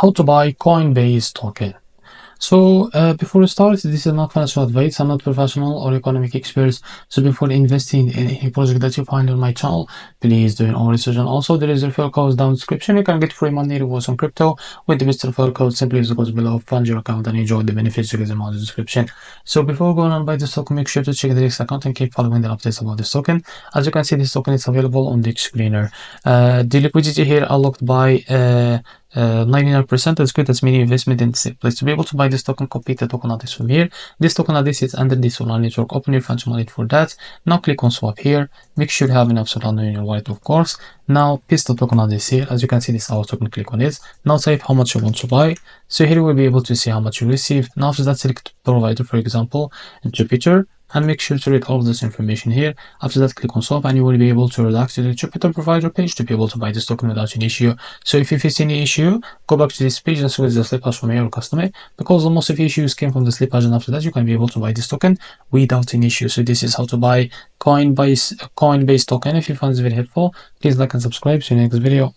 How to buy Coinbase token. So before we start, this is not financial advice. I'm not professional or economic expert. So before investing in any project that you find on my channel, please do your own research. And also there is a referral code down in the description. You can get free money rewards on crypto with the best referral code. Simply use the code below, fund your account and enjoy the benefits you get in the description. So before going on buy this token, make sure to check the next account and keep following the updates about this token. As you can see, this token is available on the screener. The liquidity here unlocked by 99% is good. That's many investment in the same place. To be able to buy this token, copy the token address from here. This token address is under the Solana network. Open your funds wallet for that. Now click on swap here. Make sure you have enough Solana in your wallet, of course. Now paste the token address here. As you can see, this is our token. Click on it. Now type how much you want to buy. So here you will be able to see how much you receive. Now after that, select provider, for example, Jupiter. And make sure to read all of this information here. After that, click on swap and you will be able to redirect to the Jupiter provider page to be able to buy this token without any issue. So if you face any issue, go back to this page and switch the slip hash from your customer, because most of the issues came from the slip hash, and after that you can be able to buy this token without any issue. So this is how to buy Coinbase token. If you found this very helpful, please like and subscribe. See you in the next video.